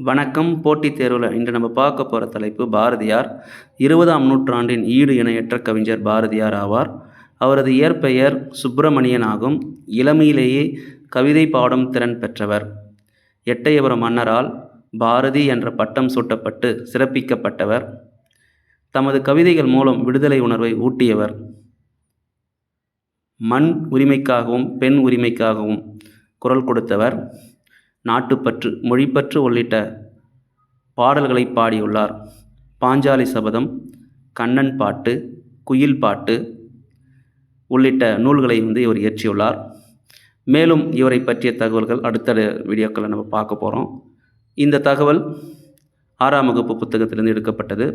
வணக்கம். போட்டித் தேர்வில் இன்று நம்ம பார்க்க போகிற தலைப்பு பாரதியார். 20ஆம் நூற்றாண்டின் ஈடு இணையற்ற கவிஞர் பாரதியார் ஆவார். அவரது இயற்பெயர் சுப்பிரமணியன் ஆகும். இளமையிலேயே கவிதை பாடும் திறன் பெற்றவர். எட்டயபுரம் மன்னரால் பாரதி என்ற பட்டம் சூட்டப்பட்டு சிறப்பிக்கப்பட்டவர். தமது கவிதைகள் மூலம் விடுதலை உணர்வை ஊட்டியவர். மண் உரிமைக்காகவும் பெண் உரிமைக்காகவும் குரல் கொடுத்தவர். நாட்டுப்பற்று, மொழிப்பற்று உள்ளிட்ட பாடல்களை பாடியுள்ளார். பாஞ்சாலி சபதம், கண்ணன் பாட்டு, குயில் பாட்டு உள்ளிட்ட நூல்களை இவர் இயற்றியுள்ளார். மேலும் இவரை பற்றிய தகவல்கள் அடுத்த வீடியோக்களை நம்ம பார்க்க போகிறோம். இந்த தகவல் 6ஆம் வகுப்பு புத்தகத்திலிருந்து எடுக்கப்பட்டது.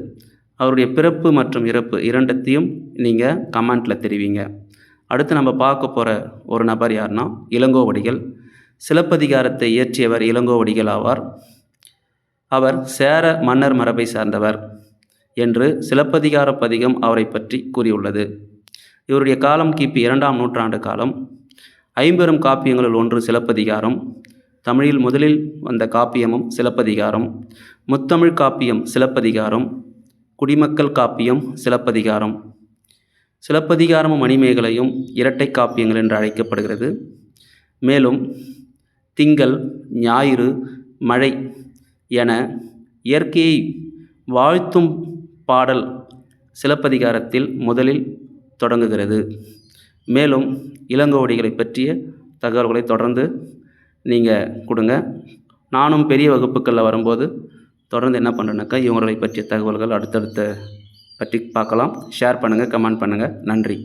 அவருடைய பிறப்பு மற்றும் இறப்பு இரண்டத்தையும் நீங்கள் கமெண்ட்டில் தெரிவிங்க. அடுத்து நம்ம பார்க்க போகிற ஒரு நபர் யாருன்னா இளங்கோவடிகள். சிலப்பதிகாரத்தை இயற்றியவர் இளங்கோவடிகள் ஆவார். அவர் சேர மன்னர் மரபை சார்ந்தவர் என்று சிலப்பதிகார பதிகம் அவரை பற்றி கூறியுள்ளது. இவருடைய காலம் கிபி 2ஆம் நூற்றாண்டு காலம். ஐம்பெரும் காப்பியங்களுள் ஒன்று சிலப்பதிகாரம். தமிழில் முதலில் வந்த காப்பியமும் சிலப்பதிகாரம். முத்தமிழ் காப்பியம் சிலப்பதிகாரம். குடிமக்கள் காப்பியம் சிலப்பதிகாரம். சிலப்பதிகாரமும் மணிமேகலையும் இரட்டை காப்பியங்கள் என்று அழைக்கப்படுகிறது. மேலும் திங்கள், ஞாயிறு, மழை என இயற்கையை வாழ்த்தும் பாடல் சிலப்பதிகாரத்தில் முதலில் தொடங்குகிறது. மேலும் இளங்கோவடிகளை பற்றிய தகவல்களை தொடர்ந்து நீங்கள் கொடுங்க. நானும் பெரிய வகுப்புகளில் வரும்போது தொடர்ந்து என்ன பண்ணுறேன்னாக்கா இவங்களை பற்றிய தகவல்கள் அடுத்தடுத்த பற்றி பார்க்கலாம். ஷேர் பண்ணுங்கள், கமெண்ட் பண்ணுங்கள். நன்றி.